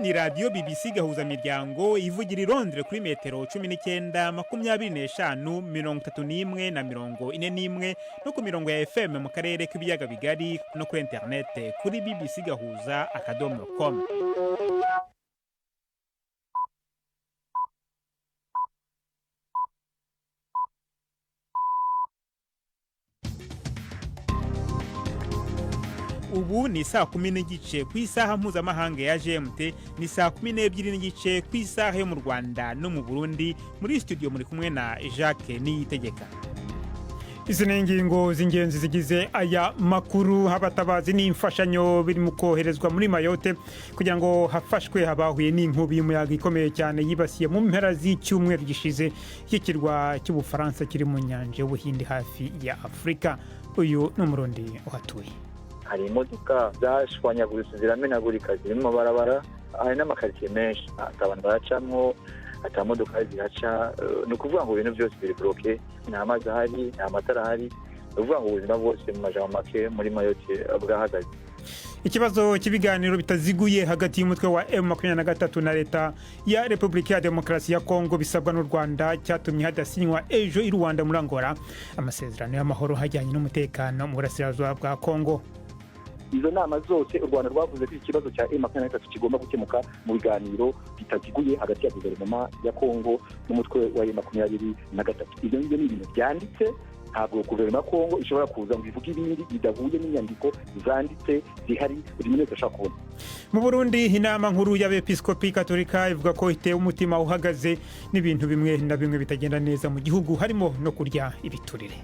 ni radio BBC gahuza miryango ivugira i Londres kuri metero 19 25 31 na 41 no ku mirongo ya FM mu karere k'ibiyaga bigari no kuri internet kuri bbcgahuza.com. Ubu ni saa 10 n'igice ku isaha mpuzamahanga ya GMT, ni saa 12 n'igice ku isaha yo mu Rwanda no mu Burundi. Muri studio muri kumwe na Jacques Niyitegeka. Izi ni ingingo z'ingenzi zigize aya makuru. Abatabazi n'imfashanyo biri mu koherezwa muri Mayotte kugira ngo hafashwe abahuye n'inkubi y'umuyaga ikomeye cyane yibasiye mu mpera z'icyumweru gishize y'ikirwa cy'Ubufaransa kiri mu nyanja y'Ubuhinde hafi ya Afrika. Uyu ni umurundi uhatuye. Hari imodoka zashwanyaguritse ziramenagurika ziri mu mabarabara, hari n'amakaritsiye menshi abantu baracamwo, ata modoka zihaca. Ni ukuvuga ngo ibintu byose biri bloqué, nta mazi ahari, nta matara ahari. Ni ukuvuga ngo ubuzima bwose mu majambo make muri Mayotte bwahagaze. Ikibazo cy'ibiganiro bitaziguye hagati y'umutwe wa M23 na leta ya Republika ya Demokarasi ya Kongo bisabwa n'u Rwanda cyatumye hadasinywa ejo i Rwanda muri Angola amasezerano y'amahoro hajyanye n'umutekano mu burasirazuba bwa Kongo. Izo nama zose u Rwanda rwavuze ko ikibazo cya M23 kigomba gukemuka mu biganiro bitaziguye hagati ya guverinoma ya Kongo n'umutwe wa M23. Ibyo ni ibintu byanditse, ntabwo guverinoma ya Kongo ishobora kuza ngo ivuge ibindi bidahuye n'inyandiko zanditse zihari buri muntu ashaka kubona. Mu Burundi inama nkuru y'abepiskopi Katolika ivuga ko itewe umutima uhagaze n'ibintu bimwe na bimwe bitagenda neza mu gihugu, harimo no kurya ibiturire.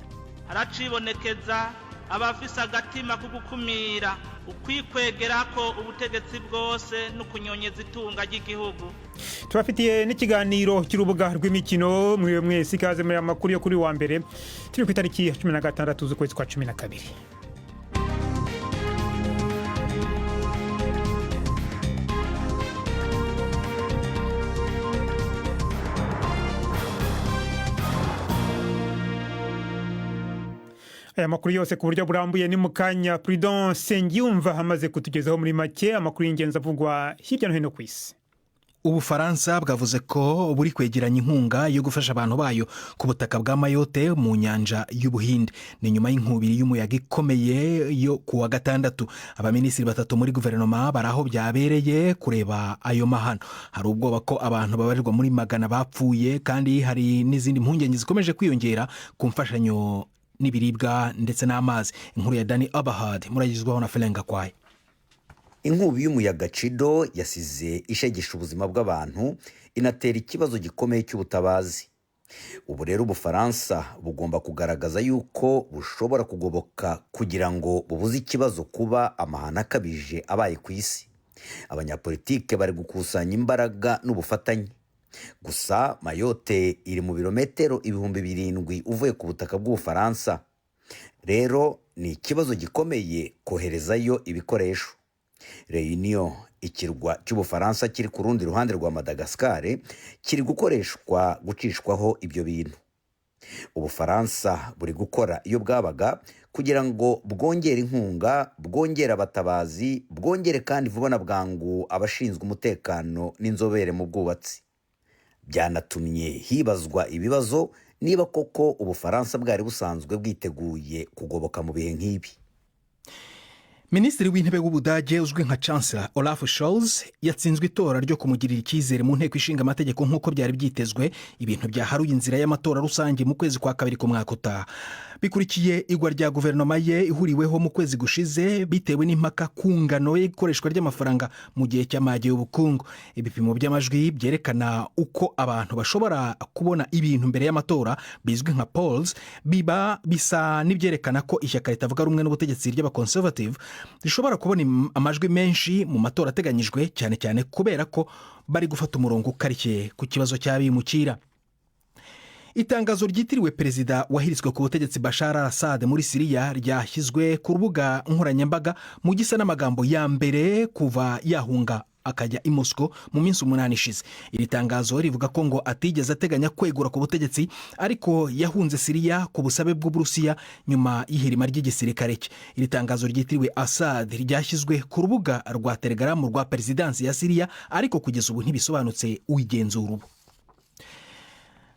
Haracibonekeza abafise agatima ko gukumira ukwikwegera ko ubutegetsi bwose no kunyonyeza itunga ry'igihugu. Tubafitiye n'ikiganiro cy'urubuga rw'imikino. Mwiwe mwese ikaze muri amakuru yo kuri wa mbere turi ku itariki 16 z'ukwezi kwa 12. Aya makuru yose ku buryo burambuye ni mukanya. Prudence Sengiyumva hamaze kutugezaho muri make amakuru y'ingenzi avugwa hirya no hino ku isi. Ubufaransa bwavuze ko buri kwegeranya inkunga yo gufasha abantu bayo ku butaka bwa Mayotte mu nyanja y'Ubuhinde. Ni nyuma y'inkubiri y'umuyaga ikomeye yo kuwa gatandatu. Abaminisitiri batatu muri guverinoma baraho byabereye kureba ayo mahano. Hari ubwoba ko abantu babarirwa muri magana bapfuye, kandi hari n'izindi mpungenge zikomeje kwiyongera ku mfashanyo n'ibiribwa ndetse n'amazi. Inkuru ya Dani Abahad muragizwaho na Felenga Kwaye. Inkubi y'umuyaga Chido yasize ishegesha ubuzima bw'abantu, inatera ikibazo gikomeye cy'ubutabazi. Ubu rero Ubufaransa bugomba kugaragaza yuko bushobora kugoboka kugira ngo bubuze ikibazo kuba amahano akabije abaye ku isi. Abanyapolitike bari gukusanya imbaraga n'ubufatanye. Gusa Mayotte iri mu birometero 7,000 uvuye ku butaka bw'Ubufaransa. Rero ni ikibazo gikomeye koherezayo ibikoresho. Réunion, ikirwa cy'Ubufaransa kiri ku rundi ruhande rwa Madagascar, kiri gukoreshwa gucishwaho ibyo bintu. Ubufaransa buri gukora iyo bwabaga kugira ngo bwongere inkunga, bwongere abatabazi, bwongere kandi vuba na bwangu abashinzwe umutekano n'inzobere mu bwubatsi. Byanatumye hibazwa ibibazo niba koko Ubufaransa bwari busanzwe bwiteguye kugoboka mu bihe nk'ibi. Minisitiri w'intebe w'Ubudage uzwi nka Chancellor Olaf Scholz yatsinzwe itora ryo kumugirira icyizere mu nteko ishinga amategeko nk'uko byari byitezwe. Ibintu byaharuye inzira y'amatora rusange mu kwezi kwa kabiri ku mwaka utaha. Bikurikiye igwa rya guverinoma ye ihuriweho mu kwezi gushize bitewe n'impaka ku ngano y'ikoreshwa ry'amafaranga mu gihe cy'amage y'ubukungu. Ibipimo by'amajwi byerekana uko abantu bashobora kubona ibintu mbere y'amatora bizwi nka polls bisa n'ibyerekana ko ishyaka ritavuga rumwe n'ubutegetsi ry'abaconservative rishobora kubona amajwi menshi mu matora ateganyijwe, cyane cyane kubera ko bari gufata umurongo ukarikiye ku kibazo cy'abimukira. Itangazo ryitiriwe perezida wahirizwe ku butegetsi Bashar al-Assad muri Syria ryashyizwe ku rubuga nkoranyambaga mu gisa n'amagambo ya mbere kuva yahunga akajya i Moscow mu minsi 8 ishize. Iri tangazo rivuga ko ngo atigeze ateganya kwegura ku butegetsi, ariko yahunze Siriya ku busabe bw'Uburusiya nyuma y'ihirima ry'igisirikare cye. Iri tangazo ryitiriwe Assad ryashyizwe ku rubuga rwa Telegram rwa perezidansi ya Siriya, ariko kugeza ubu ntibisobanutse uwigenzura ubu.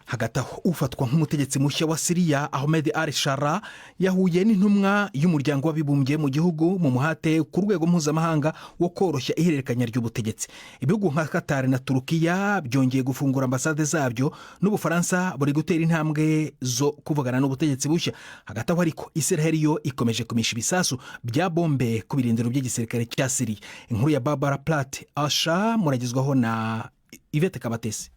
Hagati aho, ufatwa nk'umutegetsi mushya wa Siriya Ahmed al-Shara yahuye n'intumwa y'umuryango w'abibumbye mu gihugu mu muhate ku rwego mpuzamahanga wo koroshya ihererekanya ry'ubutegetsi. Ibihugu nka Qatar na Turukiya byongeye gufungura ambasade zabyo, n'Ubufaransa buri gutera intambwe zo kuvugana n'ubutegetsi bushya. Hagati aho ariko, Israel yo ikomeje kumisha ibisasu bya bombe ku birindiro by'igisirikare cya Siriya. Inkuru ya Barbara Platt Asha muragizwaho na Yvette Kabatesi.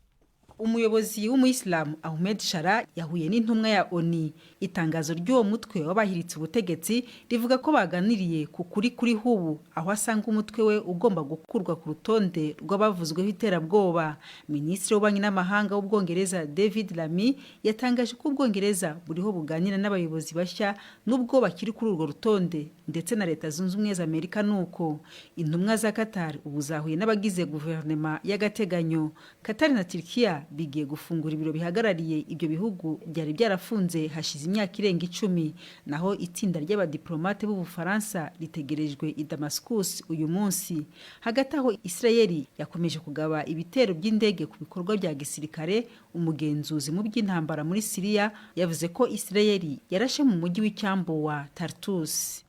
Umuyobozi w'umuyisilamu Ahmed Shara yahuye n'intumwa ya ONU. Itangazo ry'uwo mutwe w'abahiritse ubutegetsi rivuga ko baganiriye ku kuri hubu, aho asanga umutwe we ugomba gukurwa ku rutonde rw'abavuzweho iterabwoba. Minisitiri w'ububanyi n'amahanga w'Ubwongereza David Lammy yatangaje ko Ubwongereza buriho buganira n'abayobozi bashya n'ubwo bakiri kuri urwo rutonde, ndetse na Leta Zunze Ubumwe za Amerika nuko. Intumwa za Qatar ubu zahuye n'abagize guverinoma y'agateganyo. Qatar na Turkiya bigiye gufungura ibiro bihagarariye ibyo bihugu byari byarafunze hashize imyaka irenga 10. Naho itsinda ry'abadiplomate b'Ubufaransa ritegerejwe i Damascus uyu munsi. Hagati aho, Israeli yakomeje kugaba ibitero by'indege ku bikorwa bya gisirikare. Umugenzuzi mu by'intambara muri Siriya yavuze ko Israeli yarashe mu mujyi w'icyambu wa Tartus.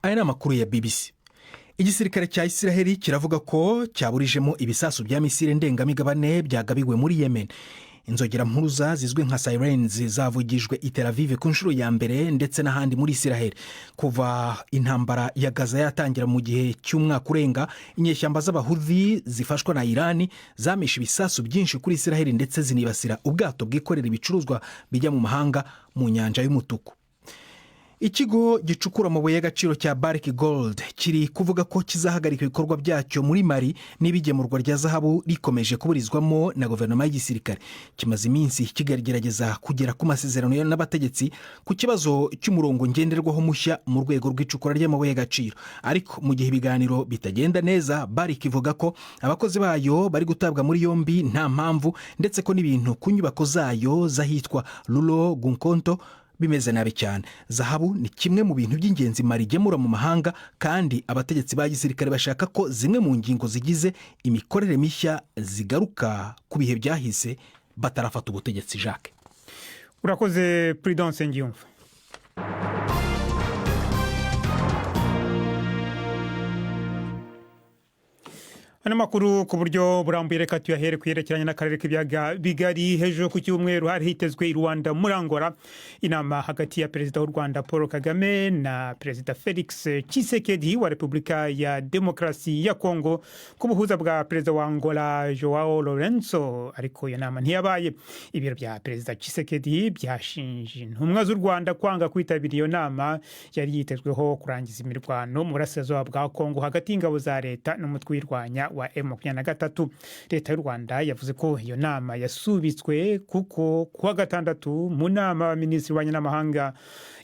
Aya ni amakuru ya BBC. Igisirikare cya Israel kiravuga ko cyaburijemo ibisasu bya misile ndengamigabane byagabiwe muri Yemen. Inzogera mpuruza zizwi nka sirens zavugijwe i Tel Aviv ku nshuro ya mbere, ndetse n'ahandi muri Israel. Kuva intambara ya Gaza yatangira mu gihe cy'umwaka urenga, inyeshyamba z'Abahuthi zifashwa na Iran zamisha ibisasu byinshi kuri Israel, ndetse zinibasira ubwato bwikorera ibicuruzwa bijya mu mahanga mu nyanja y'Umutuku. Ikigo gicukura amabuye y'agaciro cya Barrick Gold kiri kuvuga ko kizahagarika ibikorwa byacyo muri Mali n'ibigemurwa rya zahabu rikomeje kuburizwamo na guverinoma y'igisirikare. Kimaze iminsi kigerageza kugera ku masezerano n'abategetsi ku kibazo cy'umurongo ngenderwaho mushya mu rwego rw'icukura ry'amabuye y'agaciro, ariko mu gihe ibiganiro bitagenda neza, Barrick ivuga ko abakozi bayo bari gutabwa muri yombi nta mpamvu, ndetse ko n'ibintu ku nyubako zayo zahitwa Lulo Gunkonto bimeze nabi cyane. Zahabu ni kimwe mu bintu by'ingenzi Mali igemura mu mahanga, kandi abategetsi ba gisirikare bashaka ko zimwe mu ngingo zigize imikorere mishya zigaruka ku bihe byahise batarafata ubutegetsi. Jacques, urakoze Prudence Ngiyumva. Hano makuru ku buryo burambuye reka tuyahere kuyerekeranye n'akarere k'ibiyaga bigari. Hejuru ku cyumweru hari hitezwe i Rwanda muri Angola inama hagati ya perezida w'u Rwanda Paul Kagame na perezida Felix Tshisekedi wa Repubulika ya Demokarasi ya Kongo ku buhuza bwa perezida wa Angola Joao Lourenço, ariko iyo nama ntiyabaye. Ibiro bya perezida Tshisekedi byashinje intumwa z'u Rwanda kwanga kwitabira iyo nama yari yitezweho kurangiza imirwano mu burasirazuba bwa Kongo hagati y'ingabo za leta n'umutwe wirwanya wa M23. Leta y'u Rwanda yavuze ko iyo nama yasubitswe kuko kuwa gatandatu mu nama y'abaminisitiri b'ububanyi n'amahanga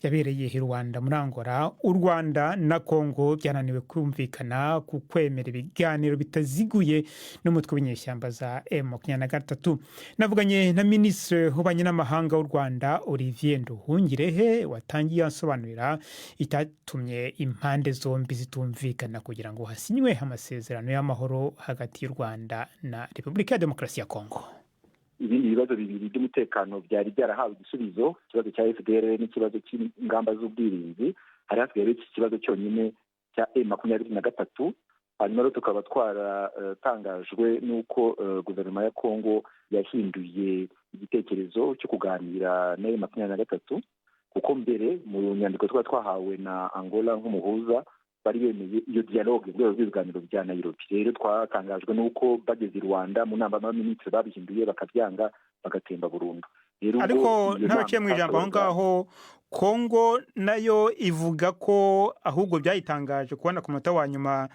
yabereye i Rwanda muri Angola, u Rwanda na Kongo byananiwe kumvikana ku kwemera ibiganiro bitaziguye n'umutwe w'inyeshyamba za M23. Navuganye na minisitiri w'ububanyi n'amahanga w'u Rwanda Olivier Nduhungirehe watangiye asobanurira itatumye impande zombi zitumvikana kugira ngo hasinywe amasezerano y'amahoro hagati y'u Rwanda na Repubulika ya Demokarasi ya Kongo. Ibindi bibazo bibiri by'umutekano byari byarahawe igisubizo, ikibazo cya FDR n'ikibazo cy'ingamba z'ubwirinzi. Hari hasigaye iki kibazo cyonyine cya M23. Hanyuma rero tukaba twaratangajwe n'uko guverinoma ya Kongo yahinduye igitekerezo cyo kuganira na M23, kuko mbere mu nyandiko twahawe na Angola nk'umuhuza bari bemeye iyo dialogue mu rwego rw'ibiganiro bya Nairobi. Rero twatangajwe n'uko bageze i Rwanda mu nama y'abaminisitiri babihinduye bakabyanga bagatemba burundu. Ariko ntabaciye mu ijambo aho ngaho, Kongo nayo ivuga ko ahubwo byayitangaje kubona ku munota wa nyuma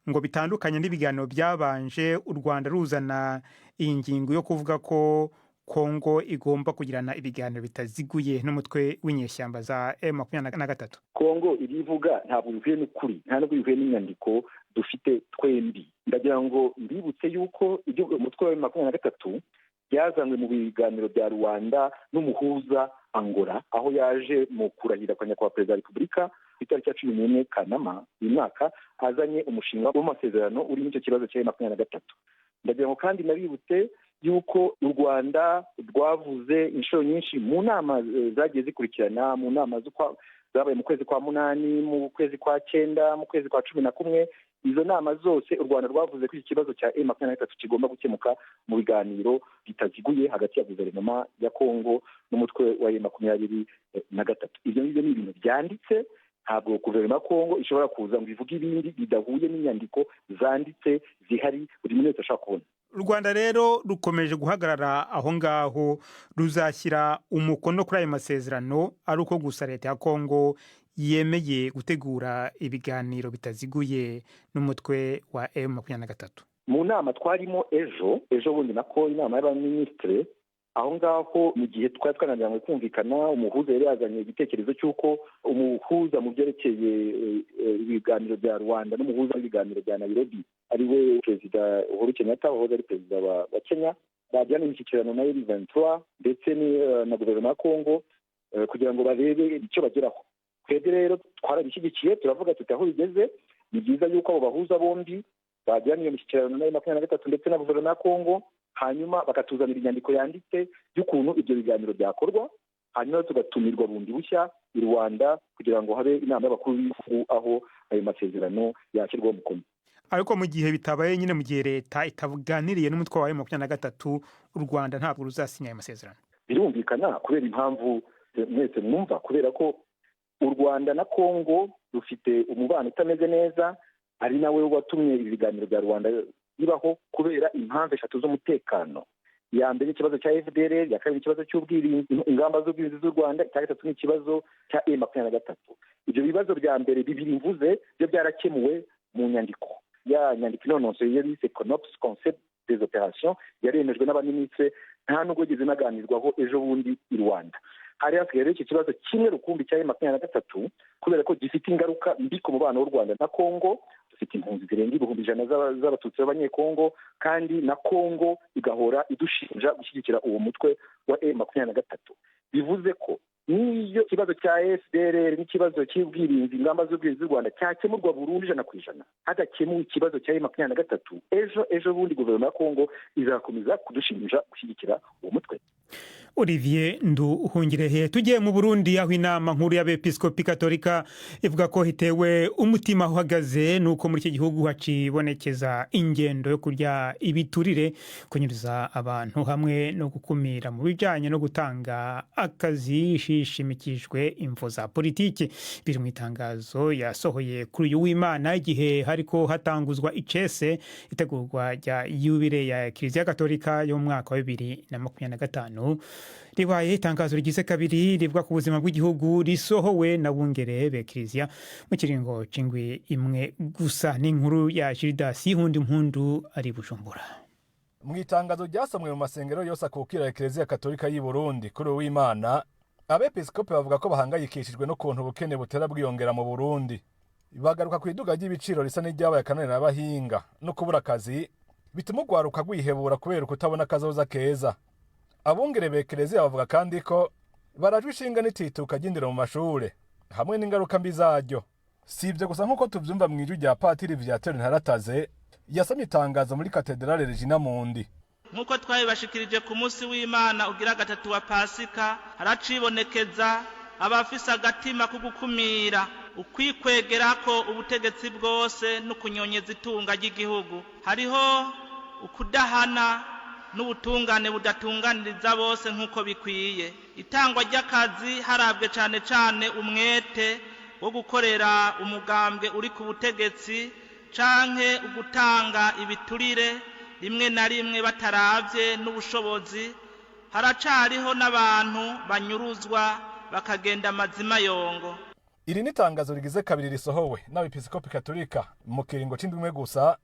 ngo bitandukanye n'ibiganiro byabanje, u Rwanda ruzana iyi ngingo yo kuvuga ko Kongo igomba kugirana ibiganiro bitaziguye n'umutwe w'inyeshyamba za M23. Kongo irivuga ntabwo bivuye n'ukuri, nta nubwo bivuye n'inyandiko dufite twembi. Ndagira ngo mbibutse yuko umutwe wa 23 byazanywe mu biganiro bya Rwanda n'umuhuza Angola, aho yaje mu kurahira kwa nyakubahwa perezida wa repubulika ku itariki ya 11 Kanama uyu mwaka, azanye umushinga w'amasezerano urimo icyo kibazo cya 23. Ndagira ngo kandi nabibutse yuko u Rwanda rwavuze inshuro nyinshi mu nama zagiye zikurikirana, mu nama zabaye mu kwezi kwa 8, mu kwezi kwa 9, mu kwezi kwa 11. Izo nama zose u Rwanda rwavuze ko iki kibazo cya M23 kigomba gukemuka mu biganiro bitaziguye hagati ya guverinoma ya Kongo n'umutwe wa M23. Ibyo ni ibintu byanditse, ntabwo guverinoma ya Kongo ishobora kuza ngo ivuge ibindi bidahuye n'inyandiko zanditse zihari buri muntu wese ashaka kubona. U Rwanda rero rukomeje guhagarara aho ngaho, ruzashyira umukono kuri ayo masezerano ari uko gusa leta ya Kongo yemeye gutegura ibiganiro bitaziguye n'umutwe wa M23. Mu nama twarimo ejo bundi nako inama y'abaminisitiri, aho ngaho mu gihe twari twananiranywe kumvikana, umuhuza yari yazanye igitekerezo cy'uko umuhuza mu byerekeye ibiganiro bya Rwanda n'umuhuza w'ibiganiro bya Nairobi ari we perezida Uhuru Kenyatta, wahoze ari perezida wa Kenya, bajyana imishyikirano na M23 ndetse na guverinoma ya Kongo kugira ngo barebe icyo bageraho. Twebwe rero twarabishyigikiye, turavuga tuti aho bigeze ni byiza yuko abo bahuza bombi bajyana iyo mishyikirano na M23 ndetse na guverinoma ya Kongo, hanyuma bakatuzanira inyandiko yanditse y'ukuntu ibyo biganiro byakorwa, hanyuma tugatumirwa bundi bushya i Rwanda kugira ngo habe inama y'abakuru b'ibihugu aho ayo masezerano yashyirwaho umukono. Ariko mu gihe bitabaye, nyine mu gihe leta itavuganiriye n'umutwe wa M23, u Rwanda ntabwo ruzasinya ayo masezerano. Birumvikana kubera impamvu mwese mwumva, kubera ko u Rwanda na Kongo rufite umubano utameze neza, ari nawe watumye ibiganiro bya Rwanda bibaho kubera impamvu 3 z'umutekano. Ya mbere ikibazo cya FDLR, ya kabiri ikibazo cy'ubwirinzi, ingamba z'ubwirinzi z'u Rwanda, icya gatatu n'ikibazo cya M23. Ibyo bibazo bya mbere bibiri mvuze byo byarakemuwe mu nyandiko. Ya nyandiko inononsoye yise CONOPS, Concept des Opérations, yaremejwe n'abaminisitiri, nta nubwo igeze inaganirwaho ejo bundi i Rwanda. Hari hasigaye iki kibazo kimwe rukumbi cya M23 kubera ko gifite ingaruka mbi ku mubano w'u Rwanda na Kongo. Dufite impunzi zirenga 100,000 z'abatutsi b'abanyekongo, kandi na Kongo igahora idushinja gushyigikira uwo mutwe wa M23. Bivuze ko n'iyo kibazo cya FDLR n'ikibazo cy'ubwirinzi, ingamba z'ubwirinzi z'u Rwanda cyakemurwa burundu 100%, hadakemuwe ikibazo cya M23, ejo bundi guverinoma ya Kongo izakomeza kudushinja gushyigikira uwo mutwe. Olivier Nduhungirehe. Tugiye mu Burundi, aho inama nkuru y'abepiskopi katolika ivuga ko hitewe umutima uhagaze nuko muri iki gihugu hacibonekeza ingendo yo kurya ibiturire, kunyuriza abantu hamwe no gukumira mu bijanye no gutanga akazi hishimikijwe imvo za politiki. Biri mu itangazo yasohoye kuri uyu w'Imana igihe hariko hatanguzwa icese itegurwa rya yubile ya Kiliziya Katolika yo mu mwaka wa 2025. Ribaye itangazo rigize kabiri rivuga ku buzima bw'igihugu, risohowe na bungere be Kiliziya mu kiringo c'ingwi imwe gusa. N'inkuru ya Gildas Hundi Mpundu ari Bujumbura. Mu itangazo ryasomwe mu masengero yose akukira Kiliziya Katolika y'u Burundi kuri uw'Imana, abepiskopi bavuga ko bahangayikishijwe no kuntu ubukene butera bwiyongera mu Burundi. Bagaruka ku iduga ry'ibiciro risa n'iryabaye akananira abahinga no kubura akazi, bituma ugwaruka gwihebura kubera kutabona akazoza keza. Abungere be Kiliziya bavuga kandi ko barajwe ishinga n'itituka ry'indero mu mashure hamwe n'ingaruka mbi zaryo. Si ibyo gusa nk'uko tuvyumva mu ijwi rya Patiri Viateur Ntarataze yasomye itangazo muri Katedrale Regina Mundi. Nk'uko twabibashikirije ku munsi w'Imana ugira gatatu wa Pasika, haracibonekeza abafise agatima ko gukumira ukwikwegerako ubutegetsi bwose no kunyonyeza itunga ry'igihugu. Hariho ukudahana n'ubutungane budatunganiriza bose nk'uko bikwiye. Itangwa ry'akazi harabwe cane cane umwete wo gukorera umugambwe uri ku butegetsi canke ugutanga ibiturire rimwe na rimwe bataravye n'ubushobozi. Haracariho n'abantu banyuruzwa bakagenda amazima yongo. Iri nitangazo rigize kabiri risohowe n'abepiskopi katolika mu kiringo c'indwi gusa,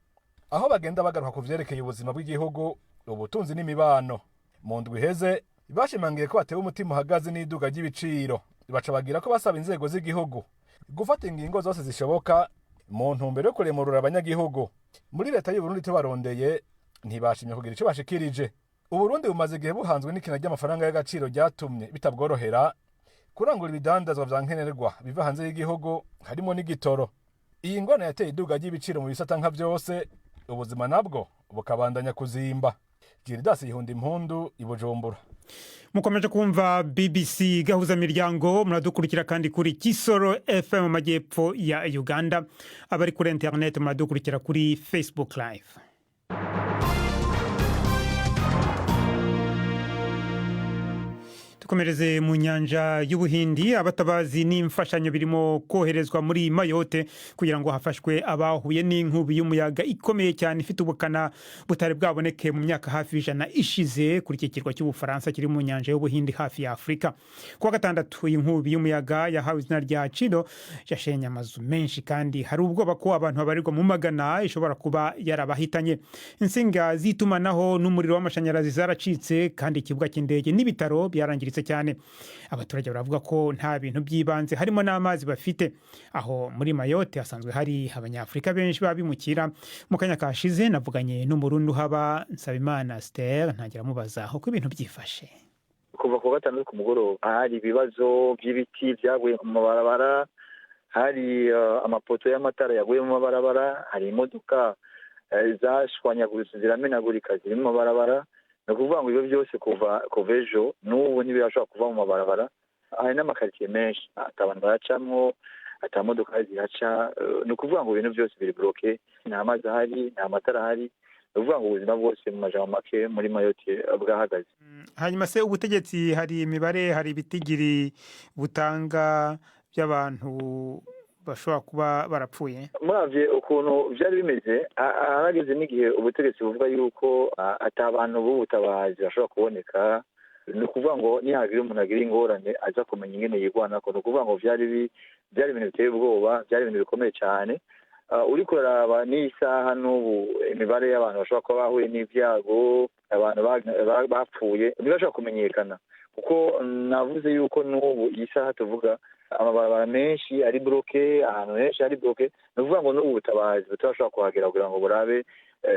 aho bagenda bagaruka ku vyerekeye ubuzima bw'igihugu, ubutunzi n'imibano. Mu ndwi heze bashimangiye ko batewe umutima uhagaze n'iduga ry'ibiciro, baca bagira ko basaba inzego z'igihugu gufata ingingo zose zishoboka mu ntumbero yo kuremurura abanyagihugu. Muri leta y'u Burundi tubarondeye ntibashimye kugira ico bashikirije. Uburundi bumaze igihe buhanzwe n'ikina ry'amafaranga y'agaciro ryatumye bitabworohera kurangura ibidandazwa vya nkenerwa biva hanze y'igihugu harimo n'igitoro. Iyi ngona yateye iduga ry'ibiciro mu bisata nka vyose, ubuzima nabwo bukabandanya kuzimba. Gildas Yihunda Impundu, i Bujumbura. Mukomeje kumva BBC gahuza miryango, muradukurikira kandi kuri Kisoro FM mu majyepfo ya Uganda, abari kuri internet muradukurikira kuri Facebook Live. Komereze mu nyanja y'Ubuhindi, abatabazi n'imfashanyo birimo koherezwa muri Mayotte kugira ngo hafashwe abahuye n'inkubi y'umuyaga ikomeye cyane ifite ubukana butari bwaboneke mu myaka hafi ijana ishize kuri iki kirwa cy'Ubufaransa kiri mu nyanja y'Ubuhindi hafi ya Afurika. Kuwa gatandatu inkubi y'umuyaga yahawe izina rya Chido yashenye amazu menshi kandi hari ubwoba ko abantu babarirwa mu magana ishobora kuba yarabahitanye. Insinga z'itumanaho n'umuriro w'amashanyarazi zaracitse kandi ikibuga cy'indege n'ibitaro byarangiritse cyane. Abaturage baravuga ko nta bintu by'ibanze harimo n'amazi bafite. Aho muri Mayotte hasanzwe hari abanyafrika benshi babimukira. Mu kanya kashize navuganye n'umurundi haba Nsabimana Esther, ntagira mubaza uko ibintu byifashe. Kuva ku gatanu ku mugoroba hari ibibazo by'ibiti byaguye mu mabarabara, hari amapoto y'amatara yaguye mu mabarabara, hari imodoka zashwanyaguritse ziramenagurika ziri mu mabarabara. Ni ukuvuga ngo ibyo byose kuva ejo n'ubu ntibirashobora kuva mu mabarabara. Hari n'amakaritsiye menshi atabantu baracamwo, atamodoka zihaca. Ni ukuvuga ngo ibintu byose biri bloke, nta mazi ahari, nta matara ahari. Ni ukuvuga ngo ubuzima bwose mu majambo make muri Mayotte bwahagaze. Hanyuma se ubutegetsi hari imibare, hari ibitigiri butanga by'abantu bashobora kuba barapfuye? Muravye ukuntu vyari bimeze, harageze n'igihe ubutegetsi buvuga yuko atabantu b'ubutabazi bashobora kuboneka. Ni ukuvuga ngo nihagira umuntu agira ingorane aza kumenya ingene yigwanako. Ni ukuvuga ngo vyari ibintu biteye ubwoba, vyari ibintu bikomeye cyane. Uriko uraraba n'isaha n'ubu imibare y'abantu bashobora kuba bahuye n'ivyago, abantu bapfuye ntibashobora kumenyekana, kuko navuze yuko n'ubu iyi saha tuvuga amabarabara menshi ari bloke, ahantu henshi ari bloke. Ni ukuvuga ngo n'ubu butabazi butabashobora kuhagera kugira ngo burabe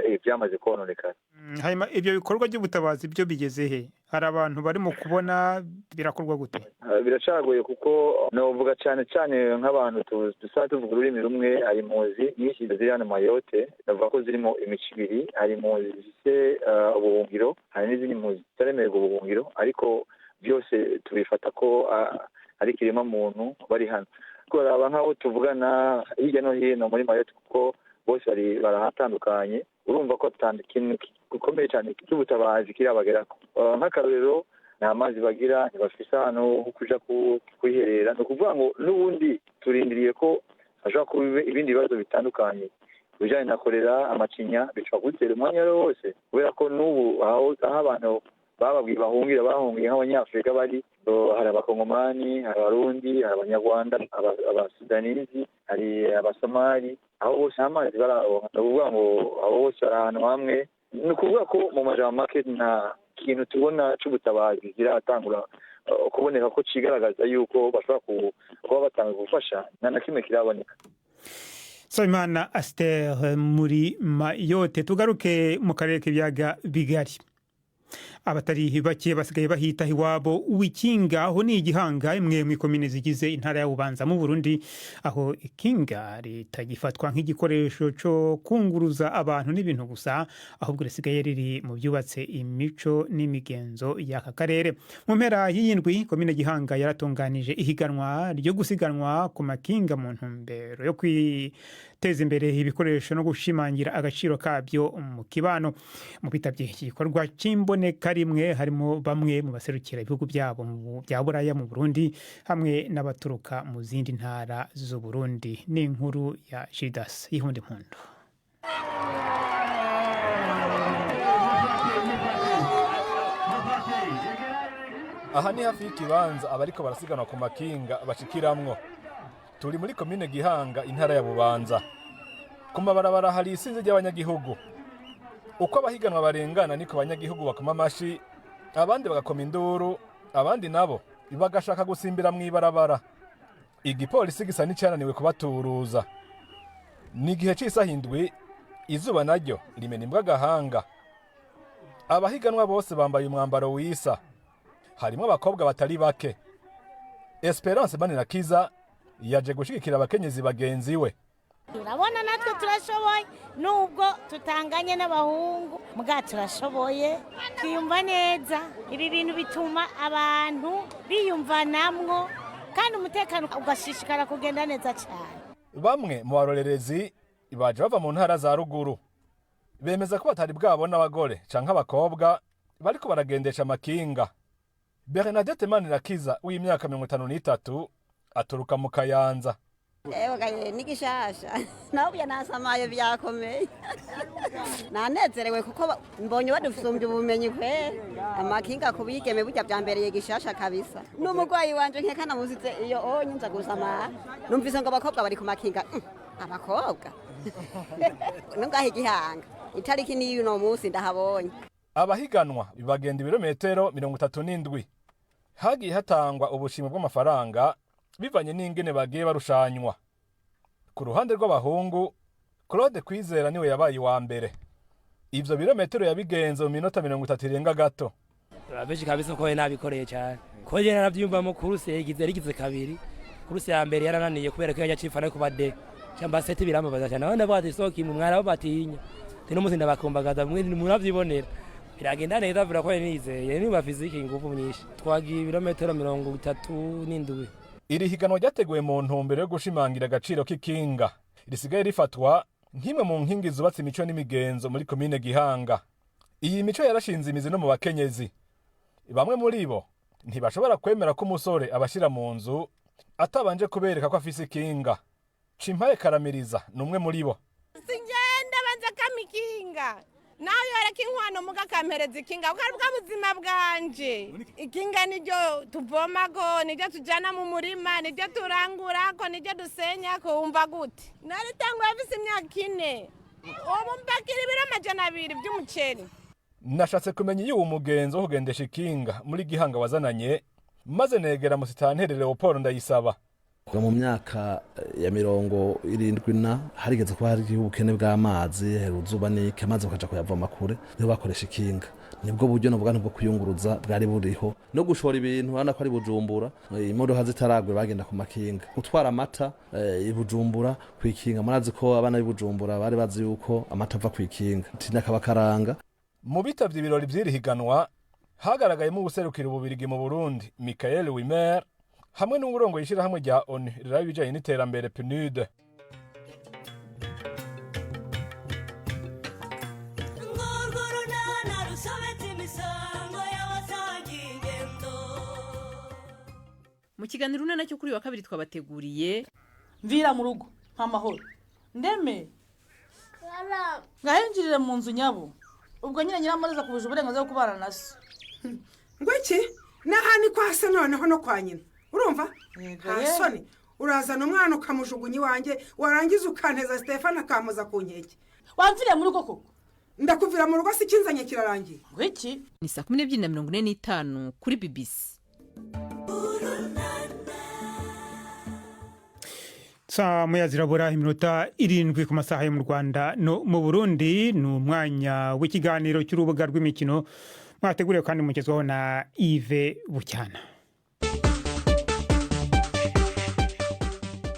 ibyamaze kononekana. Hanyuma ibyo bikorwa by'ubutabazi byo bigeze he? Hari abantu barimo kubona birakorwa gute? Biracagoye kuko novuga cyane cyane nk'abantu dusa tuvuga ururimi rumwe. Hari impunzi nyinshi ziri hano Mayotte, navuga ko zirimo imico ibiri. Hari impunzi zifite ubuhungiro, hari n'izindi mpunzi zitaremererwa ubuhungiro, ariko byose tubifata ko ari kirema muntu bari hano. Kuraba nk'aho tuvugana hirya no hino muri Mayotte kuko bose barahatandukanye, urumva ko ikintu gikomeye cyane cy'ubutabazi kirabagerako. Nk'akarorero nta mazi bagira, ntibafise ahantu ho kuja kwiherera. Ni ukuvuga ngo n'ubundi turindiriye ko hashobora kuba ibindi bibazo bitandukanye bijanye na kolera, amacinya bishobora gutera umwanya wose, kubera ko n'ubu aho abantu bababwiye bahungiye nk'abanyafurika bari, hari abakongomani, hari abarundi, hari abanyarwanda, abasudanizi, hari abasomali. Aho bose amazi bararonka. Ni ukuvuga ngo aho bose bari ahantu hamwe. Ni ukuvuga ko mu majambo make nta kintu tubona c'ubutabazi kiratangura kuboneka ko cigaragaza yuko bashobora kuba batanga gufasha, nta na kimwe kiraboneka. Nsabimana Esther muri Mayotte. Tugaruke mu karere k'ibiyaga bigari. Abatari bake basigaye bahita iwabo w'ikinga, aho ni igihanga, imwe mu komine zigize intara ya Bubanza mu Burundi, aho ikinga ritagifatwa nk'igikoresho cyo kunguruza abantu n'ibintu gusa, ahubwo risigaye riri mu byubatse imico n'imigenzo y'aka karere. Mu mpera y'indwi komine Gihanga yaratunganije ihiganwa ryo gusiganwa ku makinga mu ntumbero yo kwiteza imbere ibikoresho no gushimangira agaciro kabyo mu kibano. Mu bitabye iki gikorwa cy'imboneka rimwe harimo bamwe mu baserukira ibihugu byabo bya Buraya mu Burundi hamwe n'abaturuka mu zindi ntara z'u Burundi. Ni inkuru ya Gildas Yihunda Impundu. Aha ni hafi y'ikibanza abariko barasiganwa ku makinga bashikiramwo. Turi muri komine Gihanga, intara ya Bubanza. Ku mabarabara hari isinzi ry'abanyagihugu. Uko abahiganwa barengana niko abanyagihugu bakoma amashi, abandi bagakoma induru, abandi nabo bagashaka gusimbira mw'ibarabara. Igipolisi gisa n'icyananiwe kubaturuza. ni igihe cy'isaha indwi izuba naryo rimena imbwa agahanga. Abahiganwa bose bambaye umwambaro wisa, harimo abakobwa batari bake. Esperance Manirakiza yaje gushigikira abakenyezi bagenzi we. Urabona natwe turashoboye nubwo tutanganye n'abahungu muga turashoboye twiyumva neza. Ibi bintu bituma abantu biyumvanamwo kandi umutekano ugashishikara kugenda neza cyane. Bamwe mu barorerezi baje bava mu ntara za ruguru bemeza ko batari bwabona abagore canke abakobwa bariko baragendesha amakinga. Bernadette Manirakiza w'imyaka 53 aturuka mu Kayanza. Ni gishasha naho yanasamaye byakomeye. Nanezerewe kuko mbonye badusumbye ubumenyi kwe amakinga kubigeme burya byambereye gishasha kabisa. N'umugwayi wanje nkekana muzize iyo onyinza gusama numvise ngo abakobwa bari ku makinga. Abakobwa nungahe gihanga itariki ni yuno munsi ndahabonye. Abahiganwa bibagenda ibirometero 37. Hagiye hatangwa ubushimwe bw'amafaranga bivanye n'ingene bagiye barushanywa. Ku ruhande rw'abahungu, Claude Kwizera niwe yabaye wa mbere. Ivyo birometero yabigenze mu minota 30 irenga gato. Abeshi kabisa ko nabikoreye cyane. Ko je naravyumva mu kuruse rigize kabiri. Kuruse ya mbere yarananiye kubera ko yacifana ku bade. Cyamba sete birambabaza cyane. Abana bati soki mu mwara batinya. Tino muzi ndabakumbagaza mwe muravyibonera. Biragenda neza vura ko nizeye niba fiziki ingufu myinshi. Twagiye ibirometero 37. Iri higanwa ryateguwe mu ntumbero yo gushimangira agaciro k'ikinga. Risigaye rifatwa nk'imwe mu nkingi zubatse imico n'imigenzo muri komine Gihanga. Iyi mico yarashinze imizi no mu bakenyezi. Bamwe muri bo ntibashobora kwemera ko umusore abashira mu nzu atabanje kubereka ko afise ikinga. Chimpaye Karamiriza numwe muri bo. Singenda banza kamikinga. Nawe yoreka inkwano muga kampereza ikinga ukari bwa buzima bwanje. Ikinga niryo tuvomago, niryo tujana mu murima, niryo turangurako, niryo dusenyako umva gute. Naritangwa afise imyaka 4. Ubu mbakira ibiro 200 by'umuceri. Nashatse kumenya iyo umugenzo wo kugendesha ikinga muri Gihanga wazananye maze negera musitanteri Leopold Ndayisaba. Mu myaka ya 70 harigeze ko hari ubukene bw'amazi heruzuba nike maze bakaja kuyavoma kure niho bakoresha ikinga. Nibwo buryo novuga nubwo kuyunguruza bwari buriho no gushora ibintu hana ko ari Bujumbura imodoka zitaragwe bagenda ku makinga gutwara amata ibujumbura kwikinga murazi ko abana b'ibujumbura bari bazi yuko amata ava kwikinga tinakabakaranga. Mu bitavye ibirori vy'irihiganwa hagaragayemo ubuserukira ububirigi mu Burundi Michael Wimer hamwe n'uburongo yishira hamwe rya ONU rirabe bijanye n'iterambere PNUD. Mu kiganiro nacyo kuri wa kabiri twabateguriye mvira mu rugo nk'amahoro ndeme ngahenjirire mu nzu nyabo ubwo nyine nyiramariza kubuje uburenganzira bwo kubana naso. Ngwiki nahani kwasa noneho no kwa nyina urumva hasoni urazana umwana ukamujugunya iwanjye warangiza ukanteza Stefano akamuza ku nkeke wamvire muri rugo koko ndakuvira mu rugo si kinzanye kirarangiye. Ngwiki ni 12:45 kuri BBC. Saa moya zirabura iminota 7 ku masaha yo mu Rwanda no mu Burundi ni umwanya w'ikiganiro cy'urubuga rw'imikino mwateguriwe kandi mugezweho na Yves Bucyana.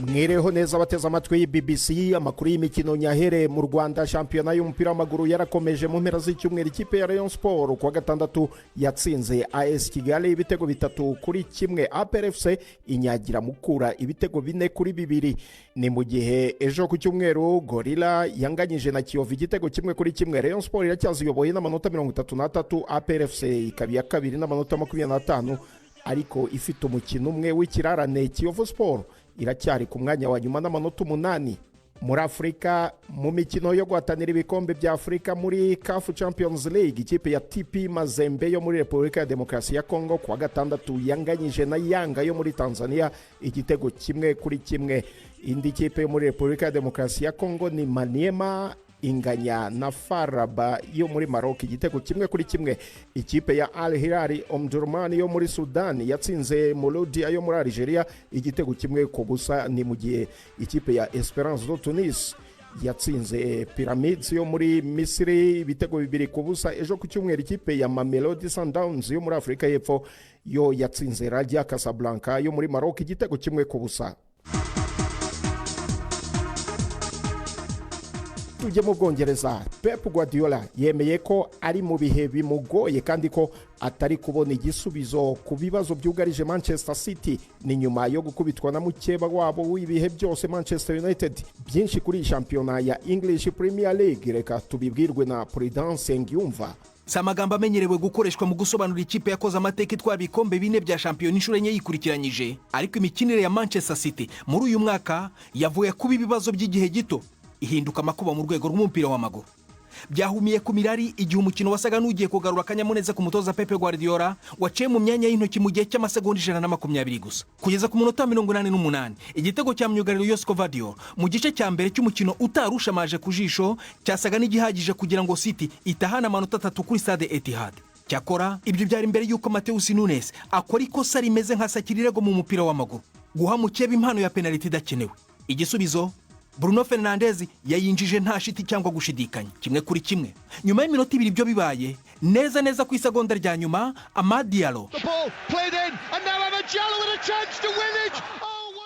Mwereho neza bateza amatwi y'BBC amakuru y'imikino nyahere mu Rwanda. Shampiyona y'umupira w'amaguru yarakomeje mu mpera z'icyumweru ikipe ya Rayon Sport kuwa gatandatu yatsinze AS Kigali ibitego 3-1. APR FC inyagira Mukura ibitego 4-2. Ni mu gihe ejo ku cyumweru Gorilla yanganyije na Kiyovu igitego 1-1. Rayon Sport iracyaziyoboye n'amanota 33, APR FC ikabiya kabiri n'amanota 25 ariko ifite umukino umwe w'ikirarane. Kiyovu Sport iracyari ku mwanya wa nyuma n'amanota 8. Muri Afrika mu mikino yo guhatanira ibikombe bya Afrika muri CAF Champions League ikipe ya TP Mazembe yo muri Repubulika ya Demokarasi ya Kongo kuwa gatandatu yanganyije na Yanga yo muri Tanzania igitego 1-1. Indi kipe yo muri Repubulika ya Demokarasi ya Kongo ni Maniema inganya na Faraba yo muri Maroc igitego 1-1. Ikipe ya Al Hilal Omdurman yo muri Sudan yatsinze Mouloudia yo muri Algeria igitego 1-0. Ni mu gihe ikipe ya Esperance de Tunis yatsinze Pyramids yo muri Misiri ibitego 2-0. Ejo ku cyumweru ikipe ya Mamelodi Sundowns yo muri Afurika y'Epfo yo yatsinze Raja Casablanca yo muri Maroc igitego 1-0. Tujye mu Bwongereza. Pep Guardiola yemeye ko ari mu bihe bimugoye kandi ko atari kubona igisubizo ku bibazo byugarije Manchester City ni nyuma yo gukubitwa na mukeba wabo w'ibihe byose Manchester United. Byinshi kuri shampiyona ya English Premier League reka tubibwirwe na Prudence Ngiyumva. Si amagambo amenyerewe gukoreshwa mu gusobanura ikipe yakoze amateka itwara ibikombe 4 bya shampiyona inshuro enye yikurikiranyije, ariko imikinire ya Manchester City muri uyu mwaka yavuye kuba ibibazo by'igihe gito ihinduka amakuba mu rwego rw'umupira w'amaguru. Byahumiye ku mirari igihe umukino wasaga n'ugiye kugarura akanyamuneza ku mutoza Pep Guardiola waciye mu myanya y'intoki mu gihe cy'amasegonda 120 gusa. Kugeza ku munota 88 igitego cya myugariro Josko Vadio mu gice cya mbere cy'umukino utarushamaje ku jisho cyasaga n'igihagije kugira ngo City itahana amanota 3 kuri Stade Etihad. Cyakora ibyo byari imbere y'uko Mateus Nunes akora ikosa rimeze nka sakirirego mu mupira w'amaguru, guha mukeba impano ya penalty idakenewe. Igisubizo Bruno Fernandes yayinjije nta shiti cyangwa gushidikanya 1-1. Nyuma y'iminota 2 byo bibaye neza ku isegonda rya nyuma Amad Diallo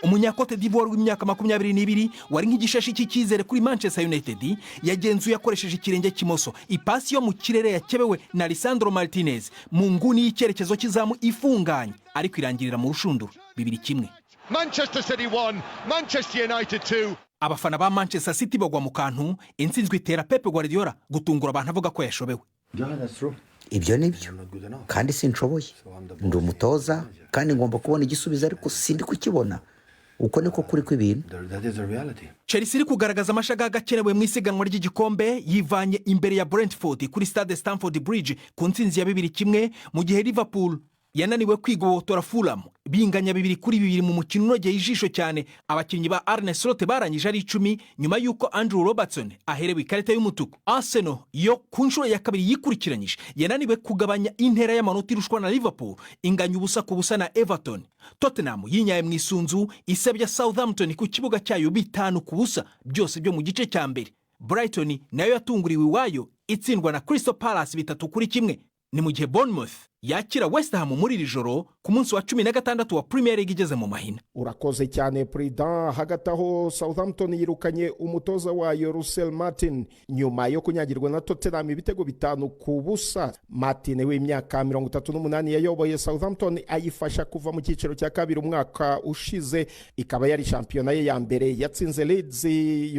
Umunyakote d'Ivoire w'imyaka 22 wari nk'igishashi cy'icyizere kuri Manchester United yagenzuye akoresheje ikirenge kimoso ipasi yo mu kirere yakebewe na Lisandro Martinez mu nguni y'icyerekezo cy'izamu ifunganye ariko irangirira mu rushundura 2-1. Manchester City 1, Manchester United 2. Abafana ba Manchester City bagwa mu kantu intsinzwe itera Pep Guardiola gutungura abantu avuga ko yashobewe. Ibyo nibyo kandi sinshoboye, ndi umutoza kandi ngomba kubona igisubizo ariko sindi kukibona. Uko niko kuri kw'ibintu. Chelsea iri kugaragaza amashagaga akenewe mu isiganwa ry'igikombe yivanye imbere ya Brentford kuri Stade Stamford Bridge ku ntsinzi ya 2-1 mu gihe Liverpool yananiwe kwigobotora Fulham binganya 2-2 mu mukino unogeye ijisho cyane. Abakinnyi ba Arne Slot barangije ari 10 nyuma y'uko Andrew Robertson aherewe ikarita y'umutuku. Arsenal yo ku nshuro ya kabiri yikurikiranyije yananiwe kugabanya intera y'amanota irushwa na Liverpool inganya ubusa ku busa na Everton. Tottenham yinyaye mu isunzu isebya Southampton ku kibuga cyayo 5-0 byose byo mu gice cya mbere. Brighton nayo yatunguriwe iwayo itsindwa na Crystal Palace 3-1. Ni mu gihe Bournemouth yakira West Ham muri iri joro ku munsi wa 16 wa Premier League igeze mu mahina. Urakoze cyane Prudent. Hagati aho Southampton yirukanye umutoza wayo Russell Martin nyuma yo kunyagirwa na Tottenham ibitego 5-0. Martin w'imyaka 38 yayoboye Southampton ayifasha kuva mu cyiciro cya kabiri umwaka ushize, ikaba yari shampiyona ye ya mbere. Yatsinze Leeds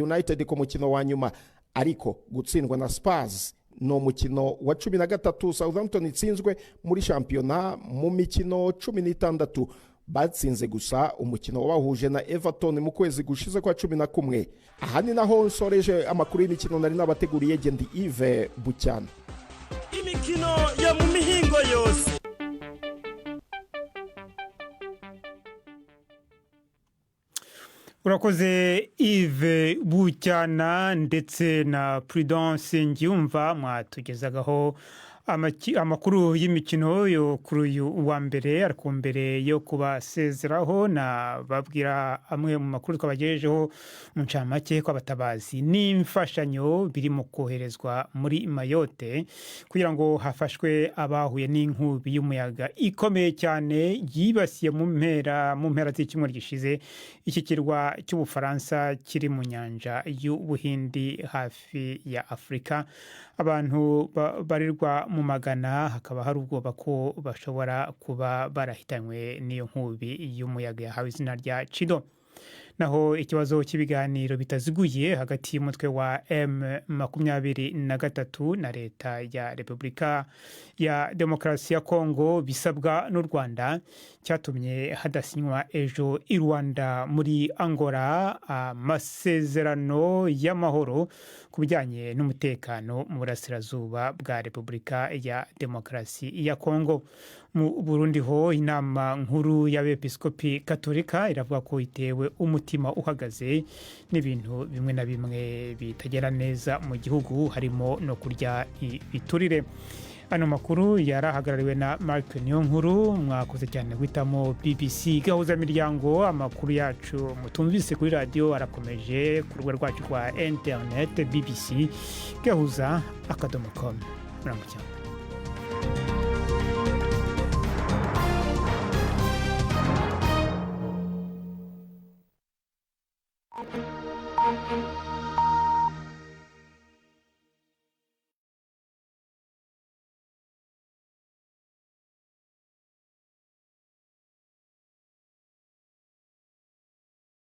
United ku mukino wa nyuma, ariko gutsindwa na Spurs no mukino wa 13 Southampton itsinzwe muri shampiyona mu mikino 16 batsinze gusa umukino wabahuje na Everton mu kwezi gushize kwa 11. Aha ni naho nsoreje amakuru y'imikino nari nabateguriye Gendi Yves Bucyana. Imikino yo mu mihingo yose. Urakoze Yves Bucyana ndetse na Prudence Ngiyumva mwatugezagaho amakuru y'imikino yo kuri uyu wa mbere. Ariko mbere yo kubasezeraho na babwira amwe mu makuru twabagejejeho mu ncamake ko abatabazi n'imfashanyo biri mu koherezwa muri Mayotte kugira ngo hafashwe abahuye n'inkubi y'umuyaga ikomeye cyane yibasiye mu mpera z'icyumweru gishize iki kirwa cy'Ubufaransa kiri mu nyanja y'Ubuhindi hafi ya Afrika. Abantu barirwa mu magana, hakaba hari ubwoba ko bashobora kuba barahitanywe n'iyo nkubi y'umuyaga yahawe izina rya Chido. Naho ikibazo cy'ibiganiro bitaziguye hagati y'umutwe wa M23 na leta ya Repubulika ya Demokarasi ya Kongo bisabwa n'u Rwanda cyatumye hadasinywa ejo i Rwanda muri Angola amasezerano y'amahoro ku bijyanye n'umutekano mu burasirazuba bwa Repubulika ya Demokarasi ya Kongo. Mu Burundi ho inama nkuru y'abepiskopi Katolika iravuga ko itewe umutima uhagaze n'ibintu bimwe na bimwe bitagera neza mu gihugu, harimo no kurya ibiturire. ano makuru yarahagarariwe na Mark Niyonkuru. Mwakoze cyane guhitamo BBC gahuza miryango. Amakuru yacu mutumvise kuri radio arakomeje ku rubuga rwacu rwa internet BBC gahuza.com. Muramucyane. Thank you.